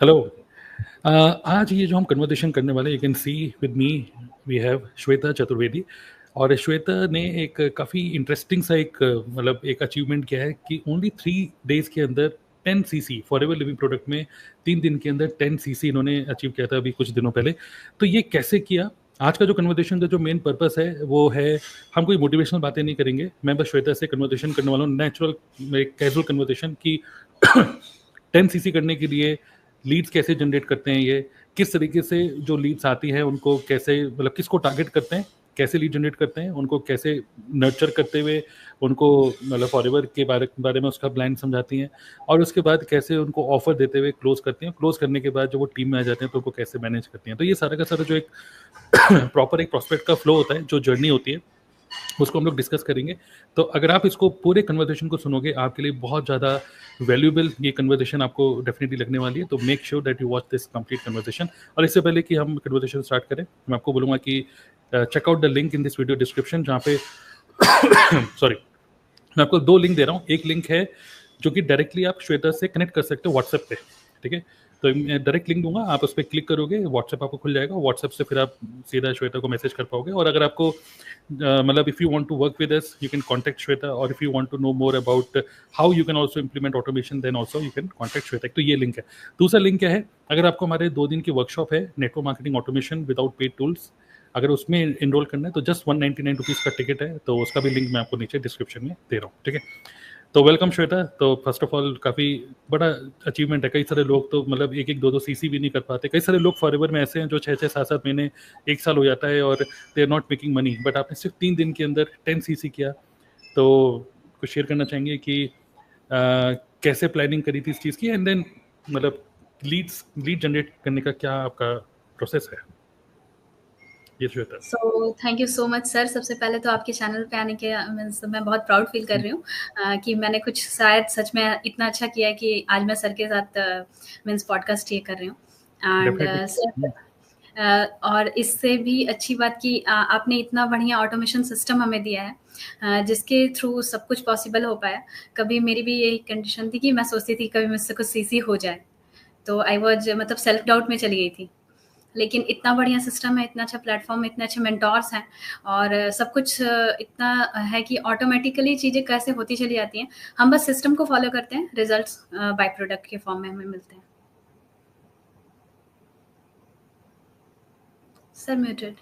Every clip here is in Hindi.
हेलो। आज ये जो हम कन्वर्सेशन करने वाले, you can see with me we have Shweta Chaturvedi. और श्वेता ने एक काफ़ी इंटरेस्टिंग सा एक मतलब एक अचीवमेंट किया है कि ओनली 3 days के अंदर 10 cc फॉरएवर लिविंग प्रोडक्ट में 3 दिन के अंदर 10 cc इन्होंने अचीव किया था अभी कुछ दिनों पहले। तो ये कैसे किया? आज का जो कन्वर्सेशन का जो मेन पर्पस है वो है, हम कोई मोटिवेशनल बातें नहीं करेंगे। मैं बस श्वेता से कन्वर्सेशन करने वाला हूँ, नेचुरल कैजुअल कन्वर्सेशन की 10 cc करने के लिए लीड्स कैसे जनरेट करते हैं, ये किस तरीके से जो लीड्स आती हैं उनको कैसे मतलब किसको टारगेट करते हैं, कैसे लीड जनरेट करते हैं, उनको कैसे नर्चर करते हुए उनको मतलब फॉरएवर के बारे में उसका प्लान समझाती हैं, और उसके बाद कैसे उनको ऑफर देते हुए क्लोज करती हैं। क्लोज करने के बाद जब वो टीम में आ जाते हैं तो उनको कैसे मैनेज करती हैं। तो ये सारा का सारा जो एक प्रॉपर एक प्रॉस्पेक्ट का फ्लो होता है, जो जर्नी होती है, उसको हम लोग डिस्कस करेंगे। तो अगर आप इसको पूरे कन्वर्सेशन को सुनोगे, आपके लिए बहुत ज़्यादा वैल्यूएबल ये कन्वर्सेशन आपको डेफिनेटली लगने वाली है। तो make sure that you watch this complete conversation. और इससे पहले कि हम कन्वर्सेशन स्टार्ट करें, मैं आपको बोलूँगा कि checkout the link in this video description, जहाँ पे सॉरी, मैं आपको 2 लिंक दे रहा हूँ। एक लिंक है जो कि डायरेक्टली आप श्वेता से कनेक्ट कर सकते हो व्हाट्सएप पे, ठीक है? तो मैं डायरेक्ट लिंक दूंगा, आप उस पर क्लिक करोगे, व्हाट्सएप आपको खुल जाएगा। व्हाट्सएप से फिर आप सीधा श्वेता को मैसेज कर पाओगे। और अगर आपको मतलब if you want to work with us, you can contact Shweta. और if you want to know more about how you can also implement automation, then also you can contact Shweta. तो ये लिंक है। दूसरा लिंक क्या है, अगर आपको हमारे 2 दिन की वर्कशॉप है network marketing automation without paid tools, अगर उसमें इनरोल करना है तो जस्ट 199 रुपीज़ का टिकट है। तो उसका भी लिंक मैं आपको नीचे डिस्क्रिप्शन में दे रहा हूँ, ठीक है? तो वेलकम श्वेता। तो फर्स्ट ऑफ ऑल काफ़ी बड़ा अचीवमेंट है। कई सारे लोग तो मतलब 1-1, 2-2 cc भी नहीं कर पाते। कई सारे लोग फॉरएवर में ऐसे हैं जो 6-6, 7-7 महीने, 1 साल हो जाता है और they are not making money, but आपने सिर्फ 3 दिन के अंदर 10 cc किया। तो कुछ शेयर करना चाहेंगे कि कैसे प्लानिंग करी थी इस चीज़ की, एंड देन मतलब लीड जनरेट करने का क्या आपका प्रोसेस है? ये Shweta. So thank you so much sir. सबसे पहले तो आपके चैनल पे आने के मीन्स मैं बहुत प्राउड फील कर रही हूँ कि मैंने कुछ शायद सच में इतना अच्छा किया है कि आज मैं सर के साथ मीन्स पॉडकास्ट ये कर रही हूँ। And definitely. और इससे भी अच्छी बात कि आपने इतना बढ़िया ऑटोमेशन सिस्टम हमें दिया है जिसके थ्रू सब कुछ पॉसिबल हो पाया। कभी मेरी भी यही कंडीशन थी कि मैं सोचती थी कभी मुझसे कुछ सीसी हो जाए, तो आई वॉज मतलब सेल्फ डाउट में चली गई थी। लेकिन इतना बढ़िया सिस्टम है, इतना अच्छा प्लेटफॉर्म है, इतने अच्छे मेंटोर्स हैं और सब कुछ इतना है कि ऑटोमेटिकली चीज़ें कैसे होती चली जाती हैं। हम बस सिस्टम को फॉलो करते हैं, रिजल्ट्स बाय प्रोडक्ट के फॉर्म में हमें मिलते हैं। Sir muted.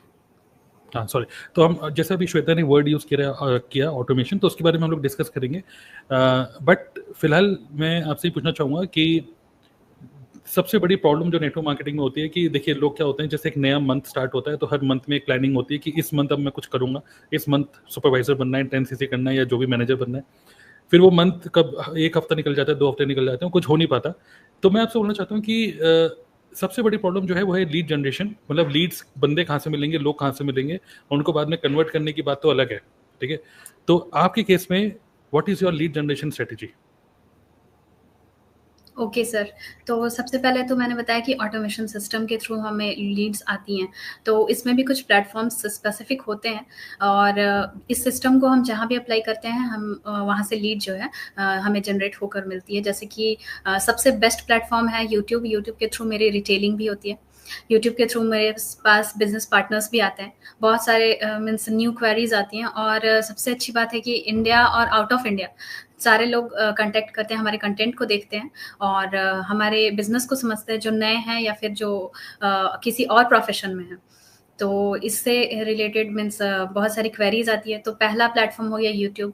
हाँ सॉरी। तो हम जैसे अभी श्वेता ने वर्ड यूज़ किया ऑटोमेशन, तो उसके बारे में हम लोग डिस्कस करेंगे। बट फिलहाल मैं आपसे पूछना चाहूँगा कि सबसे बड़ी प्रॉब्लम जो नेटवर्क मार्केटिंग में होती है कि देखिए लोग क्या होते हैं, जैसे एक नया मंथ स्टार्ट होता है तो हर मंथ में एक प्लानिंग होती है कि इस मंथ अब मैं कुछ करूँगा, इस मंथ सुपरवाइजर बनना है, 10 cc करना है, या जो भी मैनेजर बनना है। फिर वो मंथ कब 1 हफ्ता निकल जाता है, 2 हफ्ते निकल जाते हैं, कुछ हो नहीं पाता। तो मैं आपसे बोलना चाहता हूँ कि सबसे बड़ी प्रॉब्लम जो है वो है लीड जनरेशन। मतलब लीड्स, बंदे कहाँ से मिलेंगे, लोग कहाँ से मिलेंगे, उनको बाद में कन्वर्ट करने की बात तो अलग है, ठीक है? तो आपके केस में what is your lead generation strategy? Okay sir. तो सबसे पहले तो मैंने बताया कि ऑटोमेशन सिस्टम के थ्रू हमें लीड्स आती हैं, तो इसमें भी कुछ प्लेटफॉर्म्स स्पेसिफिक होते हैं और इस सिस्टम को हम जहाँ भी अप्लाई करते हैं हम वहाँ से लीड जो है हमें जनरेट होकर मिलती है। जैसे कि सबसे बेस्ट प्लेटफॉर्म है यूट्यूब। यूट्यूब के थ्रू मेरी रिटेलिंग भी होती है। यूट्यूब के थ्रू मेरे पास बिजनेस पार्टनर्स भी आते हैं, बहुत सारे मीन्स न्यू क्वेरीज आती हैं और सबसे अच्छी बात है कि इंडिया और आउट ऑफ इंडिया सारे लोग कांटेक्ट करते हैं, हमारे कंटेंट को देखते हैं और हमारे बिजनेस को समझते हैं, जो नए हैं या फिर जो किसी और प्रोफेशन में हैं। तो इससे रिलेटेड मीन्स बहुत सारी क्वेरीज आती है। तो पहला प्लेटफॉर्म हो गया यूट्यूब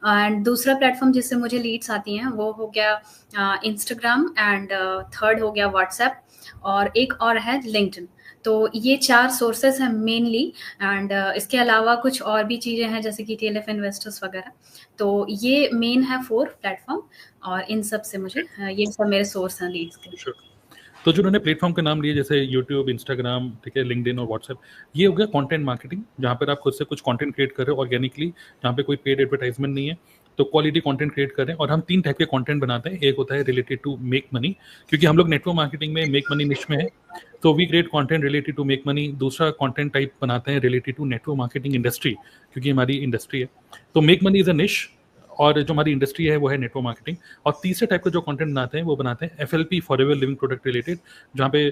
एंड दूसरा प्लेटफॉर्म जिससे मुझे लीड्स आती हैं वो हो गया इंस्टाग्राम एंड थर्ड हो गया व्हाट्सएप और एक और है लिंक्डइन। तो ये 4 सोर्सेस हैं मेनली एंड इसके अलावा कुछ और भी चीज़ें हैं जैसे कि टीएलएफ इन्वेस्टर्स वगैरह। तो ये मेन है 4 प्लेटफॉर्म और इन सब से मुझे ये सब मेरे सोर्स हैं लीड्स के। तो जो उन्होंने प्लेटफॉर्म के नाम लिए जैसे यूट्यूब, इंस्टाग्राम, ठीक है, लिंक्डइन और व्हाट्सएप, ये हो गया कंटेंट मार्केटिंग, जहाँ पर आप खुद से कुछ कंटेंट क्रिएट कर रहे हो ऑर्गेनिकली, जहाँ पे कोई पेड एडवर्टाइजमेंट नहीं है। तो क्वालिटी कंटेंट क्रिएट कर रहे हैं। और हम 3 टाइप के कंटेंट बनाते हैं। एक होता है रिलेटेड टू मेक मनी, क्योंकि हम लोग नेटवर्क मार्केटिंग में मेक मनी निश में है, तो we create content related to make money. दूसरा कंटेंट टाइप बनाते हैं related to network marketing industry, क्योंकि हमारी इंडस्ट्री है। तो मेक मनी इज अ निश और जो हमारी इंडस्ट्री है वो है नेटवर्क मार्केटिंग। और तीसरे टाइप का जो कंटेंट बनाते हैं वो बनाते हैं FLP, forever living product related, जहाँ पे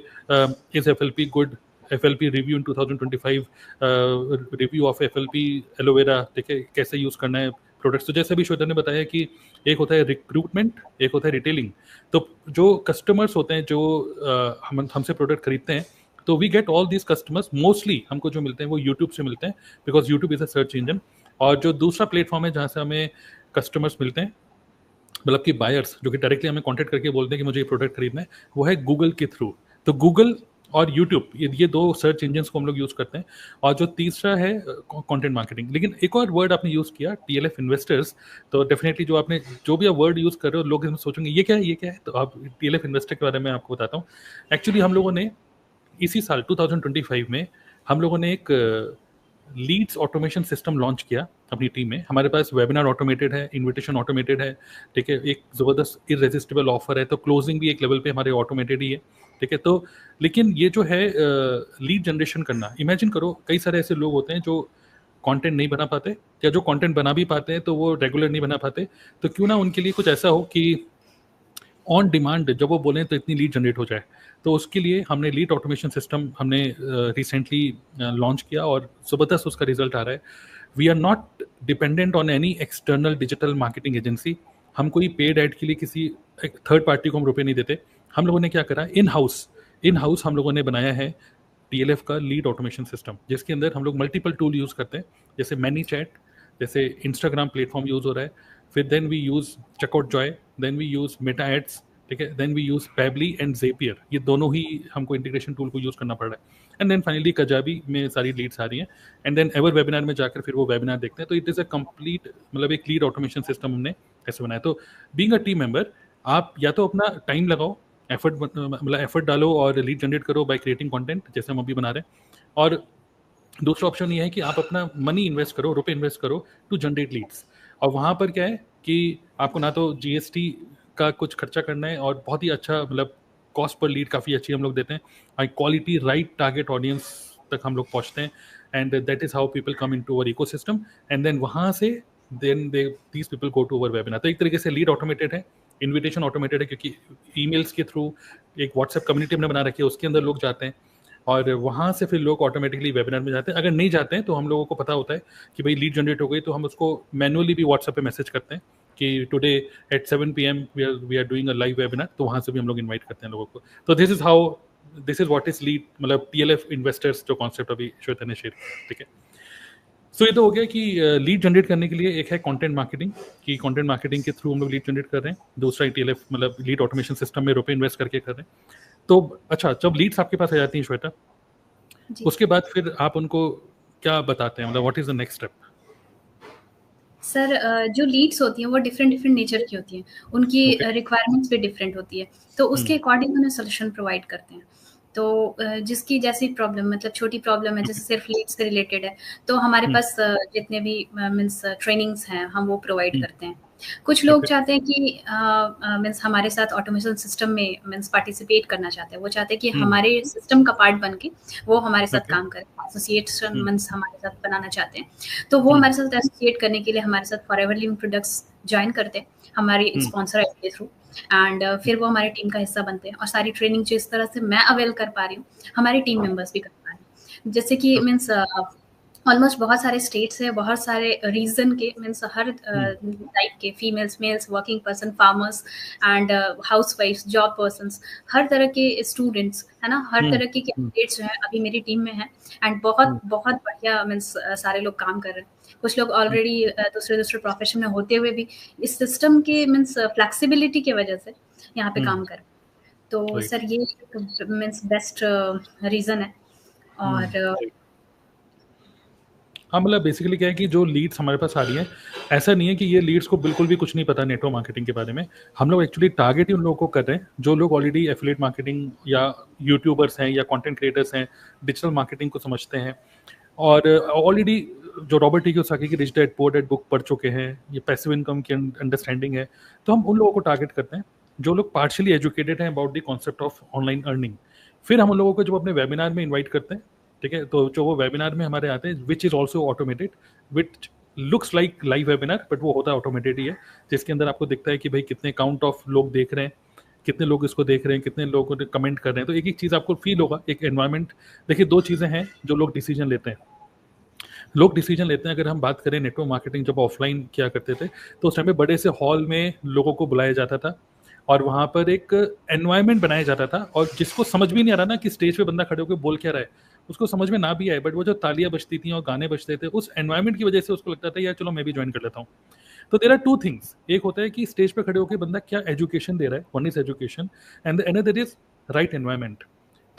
is FLP good, FLP review in 2025, review of FLP aloe vera, ठीक है, कैसे यूज करना है प्रोडक्ट्स। तो जैसे अभी श्वेता ने बताया कि एक होता है रिक्रूटमेंट, एक होता है रिटेलिंग। तो जो कस्टमर्स होते हैं जो हमसे प्रोडक्ट खरीदते हैं, तो we get all these customers, mostly हमको जो मिलते हैं वो यूट्यूब से मिलते हैं, because YouTube is a search engine. और जो दूसरा प्लेटफॉर्म है जहाँ से हमें कस्टमर्स मिलते हैं, मतलब कि बायर्स जो कि डायरेक्टली हमें कांटेक्ट करके बोलते हैं कि मुझे ये प्रोडक्ट खरीदना है, वो है गूगल के थ्रू। तो गूगल और यूट्यूब, ये दो सर्च इंजन्स को हम लोग यूज करते हैं। और जो तीसरा है कंटेंट मार्केटिंग। लेकिन एक और वर्ड आपने यूज किया, TLF इन्वेस्टर्स। तो डेफिनेटली जो आपने जो भी आप वर्ड यूज कर रहे हो, लोग इसमें सोचेंगे ये क्या है, ये क्या है। तो आप TLF इन्वेस्टर के बारे में आपको बताता हूँ। एक्चुअली हम लोगों ने इसी साल 2025 में हम लोगों ने एक लीड्स ऑटोमेशन सिस्टम लॉन्च किया अपनी टीम में। हमारे पास वेबिनार ऑटोमेटेड है, इनविटेशन ऑटोमेटेड है, ठीक है, एक ज़बरदस्त इररेजिस्टिबल ऑफर है, तो क्लोजिंग भी एक लेवल पे हमारे ऑटोमेटेड ही है, ठीक है। तो लेकिन ये जो है लीड जनरेशन करना, इमेजिन करो कई सारे ऐसे लोग होते हैं जो कंटेंट नहीं बना पाते, या जो कंटेंट बना भी पाते हैं तो वो रेगुलर नहीं बना पाते। तो क्यों ना उनके लिए कुछ ऐसा हो कि ऑन डिमांड जब वो बोलें तो इतनी लीड जनरेट हो जाए। तो उसके लिए हमने लीड ऑटोमेशन सिस्टम हमने रिसेंटली लॉन्च किया, और ज़बरदस्त उसका रिजल्ट आ रहा है। We are not dependent on any external digital marketing agency. हम कोई पेड ऐड के लिए किसी थर्ड पार्टी को हम रुपये नहीं देते। हम लोगों ने क्या करा, इन हाउस हम लोगों ने बनाया है TLF का लीड ऑटोमेशन सिस्टम, जिसके अंदर हम लोग मल्टीपल टूल यूज़ करते हैं, जैसे मैनी चैट, जैसे इंस्टाग्राम प्लेटफॉर्म यूज़ हो रहा है, फिर then we use CheckoutJoy, then we use Meta ads, ठीक है, then we use Pabbly and Zapier. ये दोनों ही हमको इंटीग्रेशन टूल को यूज़ करना पड़ रहा है। एंड देन फाइनली कजाबी में सारी लीड्स आ रही हैं, एंड देन एवर वेबिनार में जाकर फिर वो वेबिनार देखते हैं। तो इट इज़ अ कंप्लीट, मतलब एक लीड ऑटोमेशन सिस्टम हमने ऐसे बनाया। तो बीइंग अ टीम मेंबर, आप या तो अपना टाइम लगाओ, मतलब एफर्ट डालो और लीड जनरेट करो बाय क्रिएटिंग कंटेंट, जैसे हम अभी बना रहे हैं। और दूसरा ऑप्शन ये है कि आप अपना मनी इन्वेस्ट करो, रुपए इन्वेस्ट करो टू जनरेट लीड्स। और वहाँ पर क्या है कि आपको ना तो GST का कुछ खर्चा करना है, और बहुत ही अच्छा, मतलब कॉस्ट पर लीड काफ़ी अच्छी हम लोग देते हैं, high quality right target audience तक हम लोग पहुँचते हैं। And that is how people come in to our ecosystem, and then वहाँ से then these people go to our webinar. तो एक तरीके से लीड ऑटोमेटेड है, इन्विटेशन ऑटोमेटेड है, क्योंकि ईमेल्स के थ्रू एक व्हाट्सएप कम्युनिटी हमने बना रखी है, उसके अंदर लोग जाते हैं, और वहाँ से फिर लोग ऑटोमेटिकली वेबिनार में जाते हैं। अगर नहीं जाते हैं तो हम लोगों को पता होता है कि भाई लीड जनरेट हो गई, तो हम उसको मैनुअली भी व्हाट्सएप पे मैसेज करते हैं कि today at 7 PM we are doing a live webinar. तो वहाँ से भी हम लोग इन्वाइट करते हैं लोगों को। तो this is what is lead, मतलब TLF इन्वेस्टर्स जो कॉन्सेप्ट अभी श्वेता ने शेयर किया, ठीक है। सो ये तो हो गया कि लीड जनरेट करने के लिए एक है कंटेंट मार्केटिंग, कि कंटेंट मार्केटिंग के थ्रू हम लोग लीड जनरेट कर रहे हैं। दूसरा TLF, मतलब लीड ऑटोमेशन सिस्टम में रुपए इन्वेस्ट करके कर रहे हैं। तो अच्छा, जब लीड्स आपके पास आ जाती हैं श्वेता, जी उसके बाद फिर आप उनको क्या बताते हैं, मतलब what is the next step? Sir, जो लीड्स होती हैं वो डिफरेंट डिफरेंट नेचर की होती हैं, उनकी ओके। रिक्वायरमेंट्स भी डिफरेंट होती है, तो उसके अकॉर्डिंग उन्हें सोल्यूशन प्रोवाइड करते हैं। तो जिसकी जैसी प्रॉब्लम, मतलब छोटी प्रॉब्लम है जैसे सिर्फ लीड्स से रिलेटेड है, तो हमारे पास जितने भी मीन्स ट्रेनिंग्स हैं हम वो प्रोवाइड करते हैं। कुछ लोग ओके। चाहते हैं कि मीन्स हमारे साथ ऑटोमेशन सिस्टम में मीन्स पार्टिसिपेट करना चाहते हैं, वो चाहते हैं कि हमारे सिस्टम का पार्ट बन के वो हमारे साथ काम करें, एसोसिएशन मीन्स हमारे साथ बनाना चाहते हैं। तो वो हमारे साथ एसोसिएट करने के लिए हमारे साथ फॉरएवर लिविंग प्रोडक्ट्स ज्वाइन करते हैं हमारी स्पॉन्सर ऐप के थ्रू, एंड फिर वो हमारी टीम का हिस्सा बनते हैं। और सारी ट्रेनिंग जिस तरह से मैं अवेल कर पा रही हूँ, हमारी टीम मेंबर्स भी कर पा रहे हैं। जैसे कि मीन्स ऑलमोस्ट बहुत सारे स्टेट्स हैं, बहुत सारे रीजन के, मीन्स हर टाइप के, females, males, working person, farmers and हाउस वाइफ्स, जॉब पर्सन्स, हर तरह के स्टूडेंट्स, है ना, हर तरह के कैंडिडेट्स जो हैं अभी मेरी टीम में हैं। एंड बहुत बहुत बढ़िया मीन्स सारे लोग काम कर रहे हैं। कुछ लोग ऑलरेडी दूसरे प्रोफेशन में होते हुए भी इस सिस्टम के मीन्स फ्लेक्सिबिलिटी की वजह से यहाँ पे काम कर रहे हैं। तो सर ये मीन्स बेस्ट रीज़न है। और हाँ, मतलब बेसिकली क्या है कि जो लीड्स हमारे पास आ रही हैं, ऐसा नहीं है कि ये लीड्स को बिल्कुल भी कुछ नहीं पता नेटवर्क मार्केटिंग के बारे में। हम लोग एक्चुअली टारगेट ही उन लोगों को कर रहे हैं जो लोग ऑलरेडी एफिलिएट मार्केटिंग या यूट्यूबर्स हैं या कंटेंट क्रिएटर्स हैं, डिजिटल मार्केटिंग को समझते हैं, और ऑलरेडी जो रॉबर्ट टी कियोसाकी की rich dad poor dad book पढ़ चुके हैं, ये पैसिव इनकम की अंडरस्टैंडिंग है। तो हम उन लोगों को टारगेट करते हैं जो लोग पार्शियली एजुकेटेड हैं about the concept of online earning. फिर हम उन लोगों को जब अपने वेबिनार में इन्वाइट करते हैं, ठीक है, तो जो वो वेबिनार में हमारे आते हैं, which is also automated, which looks like live webinar, but वो होता है ऑटोमेटेड ही है, जिसके अंदर आपको दिखता है कि भाई कितने काउंट ऑफ लोग देख रहे हैं, कितने लोग इसको देख रहे हैं, कितने लोग कमेंट कर रहे हैं। तो एक एक चीज़ आपको फील होगा, एक एनवायरनमेंट। देखिए, दो चीज़ें हैं जो लोग डिसीजन लेते हैं। लोग डिसीजन लेते हैं, अगर हम बात करें नेटवर्क मार्केटिंग जब ऑफलाइन किया करते थे, तो उस टाइम पे बड़े से हॉल में लोगों को बुलाया जाता था और वहाँ पर एक एनवायरनमेंट बनाया जाता था, और जिसको समझ भी नहीं आ रहा ना कि स्टेज पे बंदा खड़े होकर बोल क्या रहा है, उसको समझ में ना भी आए, बट वो जो तालियां बजती थी और गाने बजते थे, उस एनवायरनमेंट की वजह से उसको लगता था यार चलो मैं भी ज्वाइन कर लेता हूँ। तो देर आर टू थिंग्स, एक होता है कि स्टेज पे खड़े होकर बंदा क्या एजुकेशन दे रहा है, one is education, and the another is right environment.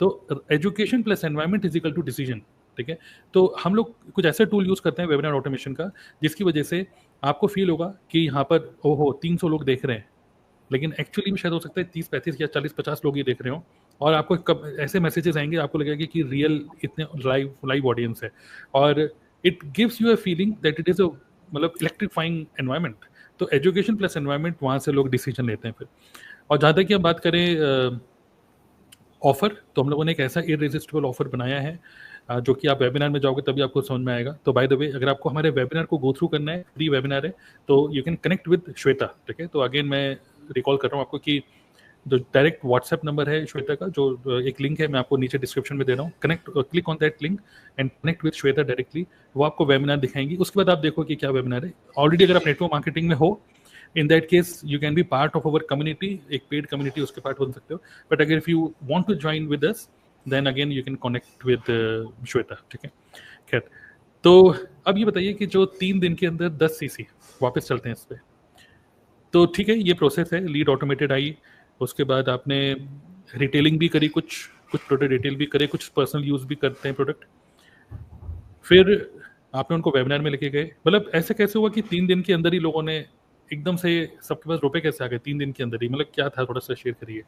तो education plus environment is equal to decision. ठीक है, तो हम लोग कुछ ऐसे टूल यूज करते हैं वेबिनार ऑटोमेशन का, जिसकी वजह से आपको फील होगा कि यहाँ पर ओहो 300 लोग देख रहे हैं, लेकिन एक्चुअली में शायद हो सकता है 30-35 या 40-50 लोग ही देख रहे हो, और आपको कब ऐसे मैसेजेस आएंगे आपको लगेगा कि रियल इतने लाइव लाइव ऑडियंस है, और it gives you a feeling that it is a मतलब इलेक्ट्रीफाइंग एनवायरनमेंट। तो एजुकेशन प्लस एनवायरनमेंट, वहाँ से लोग डिसीजन लेते हैं फिर। और जहाँ तक कि हम बात करें ऑफर, तो हम लोगों ने एक ऐसा इररेजिस्टिबल ऑफर बनाया है जो कि आप वेबिनार में जाओगे तभी आपको समझ में आएगा। तो बाय द वे, अगर आपको हमारे वेबिनार को गो थ्रू करना है, फ्री वेबिनार है, तो you can connect with Shweta. ठीक है, तो अगेन मैं रिकॉल कर रहा हूँ आपको कि जो डायरेक्ट व्हाट्सएप नंबर है श्वेता का, जो एक लिंक है मैं आपको नीचे डिस्क्रिप्शन में दे रहा हूँ, connect, click on that link and connect with Shweta directly. वो आपको वेबिनार दिखाएंगी, उसके बाद आप देखो कि क्या वेबिनार है। ऑलरेडी अगर आप नेटवर्क मार्केटिंग में हो, in that case you can be part of our community, एक paid community उसके part बन सकते हो, but अगर if you want to join with us then again you can connect with Shweta. ठीक है, खैर, तो अब ये बताइए कि जो 3 दिन के अंदर 10 सीसी, वापस चलते हैं इस पे। तो ठीक है, ये प्रोसेस है, लीड ऑटोमेटेड आई, उसके बाद आपने रिटेलिंग भी करी, कुछ कुछ प्रोडक्ट रिटेल भी करे, कुछ पर्सनल यूज भी करते हैं प्रोडक्ट, फिर आपने उनको वेबिनार में लेके गए। मतलब ऐसे कैसे हुआ कि 3 दिन के अंदर ही लोगों ने एकदम से, सबके पास रुपए कैसे आ गए 3 दिन के अंदर ही, मतलब क्या था, थोड़ा सा शेयर करिए।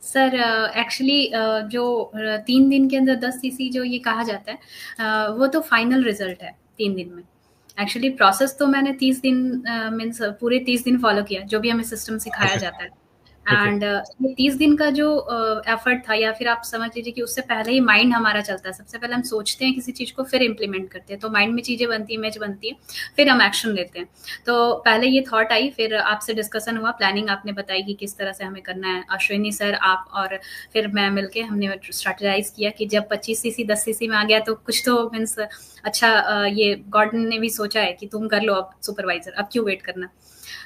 सर एक्चुअली जो 3 दिन के अंदर 10 सीसी जो ये कहा जाता है, वो तो फाइनल रिजल्ट है 3 दिन में। एक्चुअली प्रोसेस तो मैंने 30 दिन मीन्स पूरे 30 दिन फॉलो किया, जो भी हमें सिस्टम सिखाया ओके, जाता है। ओके, एंड ये 30 दिन का जो एफर्ट था, या फिर आप समझ लीजिए कि उससे पहले ही माइंड हमारा चलता है। सबसे पहले हम सोचते हैं किसी चीज़ को, फिर इम्प्लीमेंट करते हैं, तो माइंड में चीज़ें बनती है, इमेज बनती है, फिर हम एक्शन लेते हैं। तो पहले ये थॉट आई, फिर आपसे डिस्कशन हुआ, प्लानिंग आपने बताई कि किस तरह से हमें करना है। अश्विनी सर, आप और फिर मैं मिलके हमने स्ट्रेटेजाइज किया कि जब 25 सीसी 10 सीसी में आ गया तो कुछ तो मीन्स अच्छा, ये गॉड ने भी सोचा है कि तुम कर लो अब सुपरवाइजर, अब क्यों वेट करना।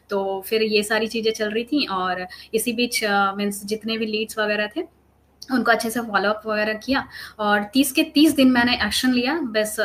तो फिर ये सारी चीज़ें चल रही थी, और इसी बीच मीन्स जितने भी लीड्स वगैरह थे उनको अच्छे से फॉलोअप वगैरह किया, और 30 के 30 दिन मैंने एक्शन लिया, बस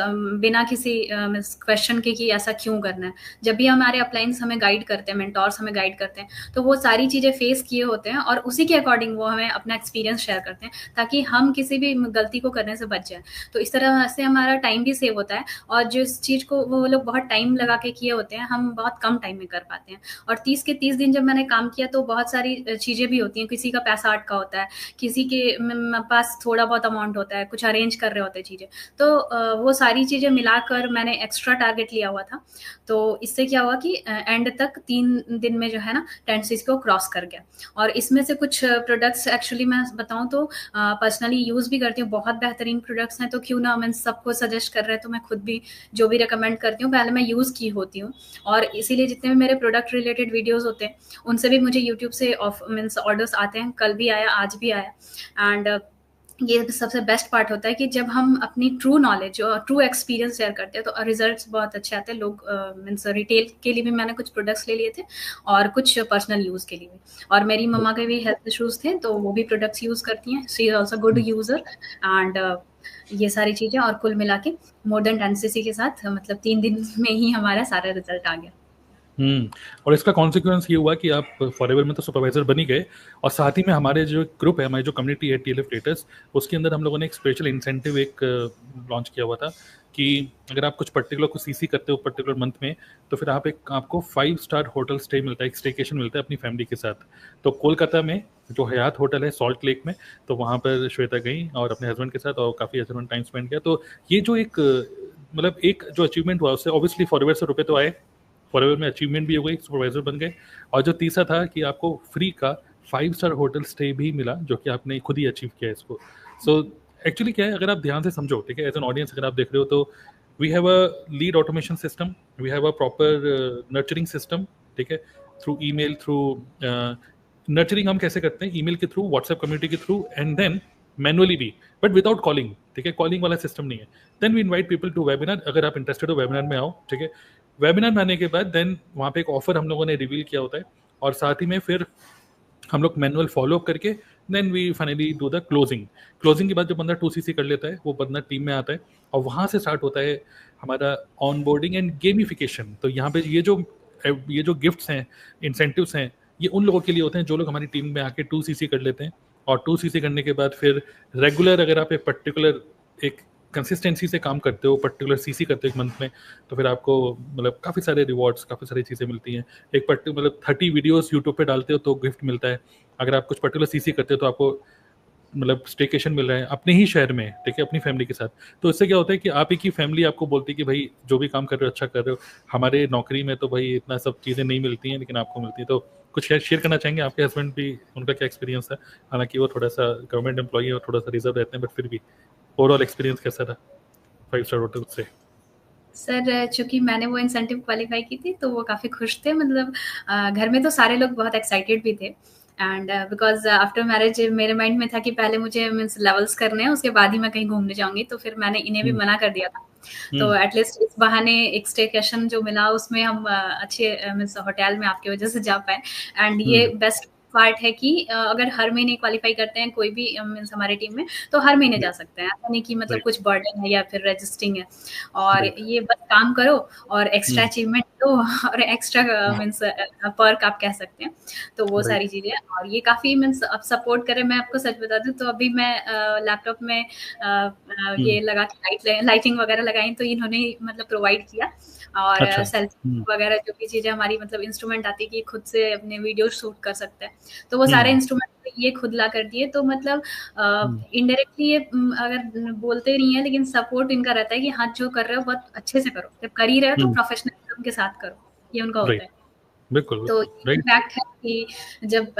बिना किसी क्वेश्चन के कि ऐसा क्यों करना है। जब भी हमारे अपलाइंस हमें गाइड करते हैं, मेंटोर्स हमें गाइड करते हैं, तो वो सारी चीज़ें फेस किए होते हैं, और उसी के अकॉर्डिंग वो हमें अपना एक्सपीरियंस शेयर करते हैं, ताकि हम किसी भी गलती को करने से बच जाए। तो इस तरह से हमारा टाइम भी सेव होता है, और जिस चीज़ को वो लोग बहुत टाइम लगा के किए होते हैं, हम बहुत कम टाइम में कर पाते हैं। और 30 के 30 दिन जब मैंने काम किया, तो बहुत सारी चीज़ें भी होती हैं, किसी का पैसा अटका होता है, किसी के पास थोड़ा बहुत अमाउंट होता है, कुछ अरेंज कर रहे होते हैं चीज़ें, तो वो सारी चीज़ें मिलाकर मैंने एक्स्ट्रा टारगेट लिया हुआ था। तो इससे क्या हुआ कि एंड तक 3 दिन में जो है ना 10 सीसी को क्रॉस कर गया। और इसमें से कुछ प्रोडक्ट्स एक्चुअली मैं बताऊं तो पर्सनली यूज़ भी करती हूँ, बहुत बेहतरीन प्रोडक्ट्स हैं, तो क्यों ना, मैं सबको सजेस्ट कर रहे हैं तो मैं खुद भी जो भी रिकमेंड करती हूँ पहले मैं यूज़ की होती हूँ। और इसीलिए जितने भी मेरे प्रोडक्ट रिलेटेड वीडियोज़ होते हैं उनसे भी मुझे यूट्यूब से मीन्स ऑर्डर्स आते हैं, कल भी आया, आज भी आया। एंड ये सबसे बेस्ट पार्ट होता है कि जब हम अपनी ट्रू नॉलेज और ट्रू एक्सपीरियंस शेयर करते हैं तो रिजल्ट्स बहुत अच्छे आते हैं। लोग मीन्स रिटेल के लिए भी मैंने कुछ प्रोडक्ट्स ले लिए थे, और कुछ पर्सनल यूज़ के लिए भी। और मेरी मम्मा के भी हेल्थ इशूज़ थे, तो वो भी प्रोडक्ट्स यूज़ करती हैं, she is also good user. And ये सारी चीज़ें, और कुल मिला के मोर देन 10 सीसी के साथ मतलब 3 दिन में ही हमारा सारा रिजल्ट आ गया। और इसका कॉन्सिक्वेंस ये हुआ कि आप फॉरएवर में तो सुपरवाइजर बन ही गए, और साथ ही में हमारे जो ग्रुप है, हमारी जो कम्युनिटी है टीएलएफ ट्रेडर्स, उसके अंदर हम लोगों ने एक स्पेशल इंसेंटिव एक लॉन्च किया हुआ था कि अगर आप कुछ पर्टिकुलर कुछ सीसी करते हो पर्टिकुलर मंथ में, तो फिर आपको 5 स्टार होटल स्टे मिलता है, एक स्टेकेशन मिलता है अपनी फैमिली के साथ। तो कोलकाता में जो हयात होटल है सॉल्ट लेक में, तो वहाँ पर श्वेता गई और अपने हस्बैंड के साथ, और काफ़ी अच्छा उन्होंने टाइम स्पेंड किया। तो ये जो एक मतलब एक जो अचीवमेंट हुआ, उससे ऑब्वियसली फॉरएवर से रुपए तो आए, फॉरएवर में अचीवमेंट भी हो गई, सुपरवाइजर बन गए, और जो तीसरा था कि आपको फ्री का 5 स्टार होटल स्टे भी मिला, जो कि आपने खुद ही अचीव किया इसको। सो एक्चुअली क्या है, अगर आप ध्यान से समझो, ठीक है, एज एन ऑडियंस अगर आप देख रहे हो, तो we have a lead automation system, we have a proper nurturing system, ठीक है, थ्रू ईमेल, थ्रू नर्चरिंग हम कैसे करते हैं, ईमेल के थ्रू, व्हाट्सएप कम्युनिटी के थ्रू, एंड देन मैनुअली भी, बट विदाउट कॉलिंग, ठीक है, कॉलिंग वाला सिस्टम नहीं है। Then we invite people to webinar, अगर आप इंटरेस्टेड हो वेबिनार में आओ, ठीक है। वेबिनार में आने के बाद देन वहाँ पे एक ऑफर हम लोगों ने रिवील किया होता है, और साथ ही में फिर हम लोग मैनुअल फॉलो अप करके then we finally do the closing. Closing के बाद जो बंदा 2CC कर लेता है वो बंदा टीम में आता है, और वहाँ से स्टार्ट होता है हमारा ऑन बोर्डिंग एंड गेमिफिकेशन। तो यहाँ पे ये जो गिफ्ट्स हैं, इंसेंटिव्स हैं, ये उन लोगों के लिए होते हैं जो लोग हमारी टीम में आके 2CC कर लेते हैं। और 2CC करने के बाद फिर रेगुलर, अगर आप एक पर्टिकुलर एक कंसिस्टेंसी से काम करते हो, पर्टिकुलर CC करते हो एक मंथ में, तो फिर आपको मतलब काफ़ी सारे रिवॉर्ड्स, काफ़ी सारी चीज़ें मिलती हैं। एक पर्टिकुलर मतलब 30 वीडियोस यूट्यूब पे डालते हो तो गिफ्ट मिलता है। अगर आप कुछ पर्टिकुलर CC करते हो तो आपको मतलब स्टेकेशन मिल रहा है अपने ही शहर में, ठीक है, अपनी फैमिली के साथ। तो इससे क्या होता है कि आप ही की फैमिली आपको बोलती है कि भाई जो भी काम कर रहे हो अच्छा कर रहे हो, हमारे नौकरी में तो भाई इतना सब चीज़ें नहीं मिलती हैं लेकिन आपको मिलती है। तो कुछ शेयर करना चाहेंगे, आपके हस्बैंड भी, उनका क्या एक्सपीरियंस है? हालांकि वो थोड़ा सा गवर्नमेंट एम्प्लॉई है और थोड़ा सा रिजर्व रहते हैं, बट फिर भी ओवरऑल एक्सपीरियंस कैसा रहा 5 स्टार होटल से? सर, चूँकि मैंने वो इंसेंटिव क्वालीफाई की थी, तो वो काफ़ी खुश थे, मतलब घर में तो सारे लोग बहुत एक्साइटेड भी थे। एंड बिकॉज़ आफ्टर मैरिज मेरे माइंड में था कि पहले मुझे मीन्स लेवल्स करने हैं, उसके बाद ही मैं कहीं घूमने जाऊँगी, तो फिर मैंने इन्हें भी मना कर दिया था। तो एटलीस्ट इस बहाने एक स्टेकेशन जो मिला, उसमें हम अच्छे मीन्स होटल में आपकी वजह से जा पाए। एंड ये बेस्ट पार्ट है कि अगर हर महीने क्वालीफाई करते हैं कोई भी मीन्स हमारे टीम में, तो हर महीने जा सकते हैं। ऐसा नहीं कि मतलब राइट, कुछ बर्डन है या फिर रजिस्टिंग है। और राइट। ये बस काम करो और एक्स्ट्रा अचीवमेंट दो और एक्स्ट्रा मीन्स पर्क आप कह सकते हैं। तो वो सारी राइट। चीज़ें, और ये काफ़ी मीन्स अब सपोर्ट करें। मैं आपको सच बता दूँ तो अभी मैं लैपटॉप में ये लगा के लाइटिंग वगैरह लगाई, तो इन्होंने ही मतलब प्रोवाइड किया। और अच्छा। सेल्फी वगैरह जो भी चीज़ें हमारी मतलब इंस्ट्रूमेंट आती है कि खुद से अपने वीडियो शूट कर सकते हैं, तो वो सारे इंस्ट्रूमेंट ये खुद ला कर दिए। तो मतलब इनडायरेक्टली ये अगर बोलते नहीं है, लेकिन सपोर्ट इनका रहता है कि हाँ, जो कर रहे हो बहुत अच्छे से करो, जब कर ही रहे हो तो प्रोफेशनलिज्म के साथ करो, ये उनका होता राइट, है। बिल्कुल, तो बिल्कुल, ये राइट। फैक्ट है कि जब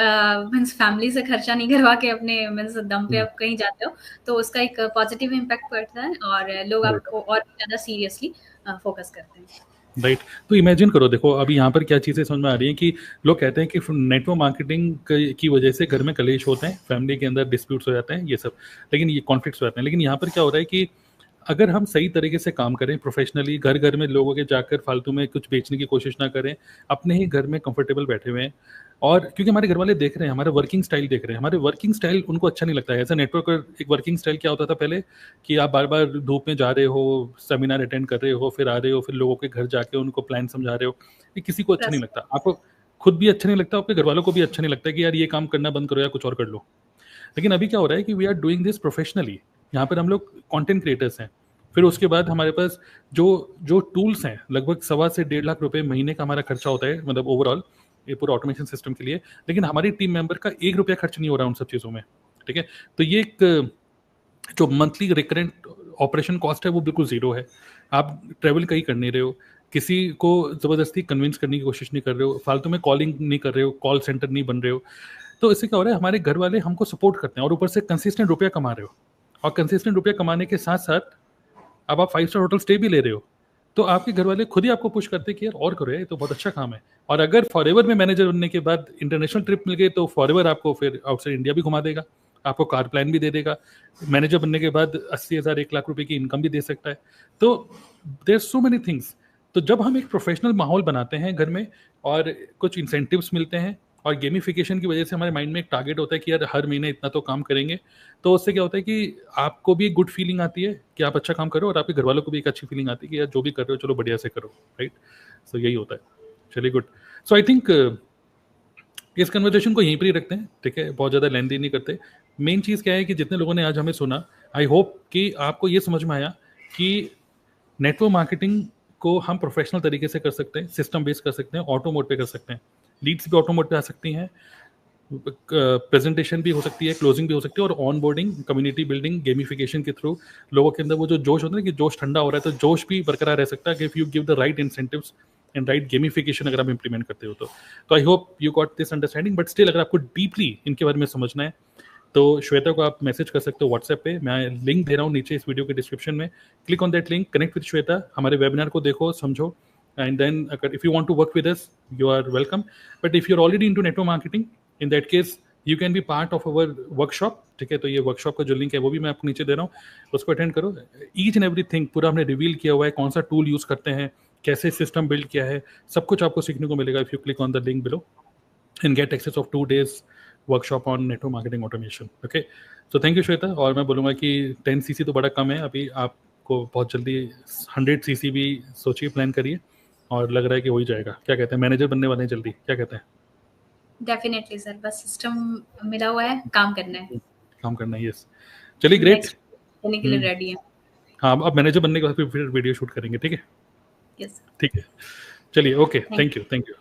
मीन्स फैमिली से खर्चा नहीं करवा के अपने मीन्स दम पे आप कहीं जाते हो, तो उसका एक पॉजिटिव इम्पैक्ट पड़ता है और लोग राइट, आपको और भी ज़्यादा सीरियसली फोकस करते हैं। राइट। तो इमेजिन करो, देखो अभी यहाँ पर क्या चीज़ें समझ में आ रही हैं कि लोग कहते हैं कि नेटवर्क मार्केटिंग की वजह से घर में कलेश होते हैं, फैमिली के अंदर डिस्प्यूट्स हो जाते हैं, ये सब, लेकिन ये कॉन्फ्लिक्ट्स हो जाते हैं। लेकिन यहाँ पर क्या हो रहा है कि अगर हम सही तरीके से काम करें प्रोफेशनली, घर घर में लोगों के जाकर फालतू में कुछ बेचने की कोशिश ना करें, अपने ही घर में कंफर्टेबल बैठे हुए हैं, और क्योंकि हमारे घर वाले देख रहे हैं, हमारा वर्किंग स्टाइल देख रहे हैं, हमारे वर्किंग स्टाइल उनको अच्छा नहीं लगता है। ऐसा नेटवर्क एक वर्किंग स्टाइल क्या होता था पहले, कि आप बार बार धूप में जा रहे हो, सेमिनार अटेंड कर रहे हो, फिर आ रहे हो, फिर लोगों के घर जाके उनको प्लान समझा रहे हो, ये किसी को अच्छा नहीं ट्रस्ट। लगता। आपको खुद भी अच्छा नहीं लगता, आपके घर वालों को भी अच्छा नहीं लगता कि यार ये काम करना बंद करो या कुछ और कर लो। लेकिन अभी क्या हो रहा है कि we are doing this professionally, यहाँ पर हम लोग कंटेंट क्रिएटर्स हैं। फिर उसके बाद हमारे पास जो जो टूल्स हैं, लगभग 1.25 से 1.5 लाख रुपए महीने का हमारा खर्चा होता है, मतलब ओवरऑल ये पूरा ऑटोमेशन सिस्टम के लिए। लेकिन हमारी टीम मेंबर का 1 रुपया खर्च नहीं हो रहा है उन सब चीज़ों में, ठीक है। तो ये एक जो मंथली रिकरेंट ऑपरेशन कॉस्ट है वो बिल्कुल ज़ीरो है। आप ट्रैवल कहीं कर नहीं रहे हो, किसी को ज़बरदस्ती कन्विंस करने की कोशिश नहीं कर रहे हो, फालतू में कॉलिंग नहीं कर रहे हो, कॉल सेंटर नहीं बन रहे हो। तो इससे क्या हो रहा है, हमारे घर वाले हमको सपोर्ट करते हैं और ऊपर से कंसिस्टेंट रुपया कमा रहे हो। और कंसिस्टेंट रुपया कमाने के साथ साथ अब आप 5 स्टार होटल स्टे भी ले रहे हो, तो आपके घर वाले खुद ही आपको पुश करते हैं कि यार और करो, ये तो बहुत अच्छा काम है। और अगर फॉरएवर में मैनेजर बनने के बाद इंटरनेशनल ट्रिप मिल गई तो फॉरएवर आपको फिर आउटसाइड इंडिया भी घुमा देगा, आपको कार प्लान भी दे देगा। मैनेजर बनने के बाद 80,000 1 लाख रुपए की इनकम भी दे सकता है। तो देर सो मेनी थिंग्स। तो जब हम एक प्रोफेशनल माहौल बनाते हैं घर में और कुछ इंसेंटिव्स मिलते हैं और गेमिफिकेशन की वजह से हमारे माइंड में एक टारगेट होता है कि यार हर महीने इतना तो काम करेंगे, तो उससे क्या होता है कि आपको भी एक गुड फीलिंग आती है कि आप अच्छा काम करो, और आपके घर वालों को भी एक अच्छी फीलिंग आती है कि यार जो भी कर रहे हो चलो बढ़िया से करो, राइट। सो यही होता है। चलिए, गुड। सो आई थिंक इस कन्वर्सेशन को यहीं पर ही रखते हैं, ठीक है, बहुत ज़्यादा लेंदी नहीं करते। मेन चीज़ क्या है कि जितने लोगों ने आज हमें सुना, आई होप कि आपको ये समझ में आया कि नेटवर्क मार्केटिंग को हम प्रोफेशनल तरीके से कर सकते हैं, सिस्टम बेस्ड कर सकते हैं, ऑटो मोड पे कर सकते हैं, लीड्स भी ऑटो मोड पे आ सकती हैं, प्रेजेंटेशन भी हो सकती है, क्लोजिंग भी हो सकती है, और on boarding, community building, gamification के थ्रू लोगों के अंदर वो जो जोश होता है ना कि जोश ठंडा हो रहा है, तो जोश भी बरकरार रह सकता है if you give the right incentives and right gamification अगर आप इंप्लीमेंट करते हो तो I hope you got this understanding. But still अगर आपको डीपली इनके बारे में समझना है तो श्वेता को आप मैसेज कर सकते हो व्हाट्सएप पे, मैं लिंक दे रहा हूँ नीचे इस वीडियो के डिस्क्रिप्शन में, click on that link, connect with Shweta, हमारे वेबिनार को देखो, समझो, एंड देन अगर if you want to work with us you are welcome, but if you are already into network marketing in that case you can be part of our workshop, ठीक है। तो ये वर्कशॉप का जो लिंक है वो भी मैं आपको नीचे दे रहा हूँ, उसको अटेंड करो। ईच एंड एवरीथिंग पूरा हमने रिवील किया हुआ है, कौन सा टूल यूज़ करते हैं, कैसे सिस्टम बिल्ड किया है, सब कुछ आपको सीखने को मिलेगा if you click on the link below and get access of 2 days workshop on network marketing automation. Okay, so thank you Shweta. और मैं बोलूँगा कि 10 cc तो बड़ा कम है, अभी आपको बहुत जल्दी 100 cc भी सोचिए, प्लान करिए, और लग रहा है कि हो ही जाएगा। क्या कहते हैं, मैनेजर बनने वाले हैं जल्दी, क्या कहते हैं? डेफिनेटली सर, बस सिस्टम मिला हुआ है, काम करना है, काम करना है। यस, चलिए ग्रेट, करने के लिए रेडी है। हाँ, अब मैनेजर बनने के बाद फिर वीडियो शूट करेंगे, ठीक है? यस, ठीक है, चलिए, ओके, थैंक यू।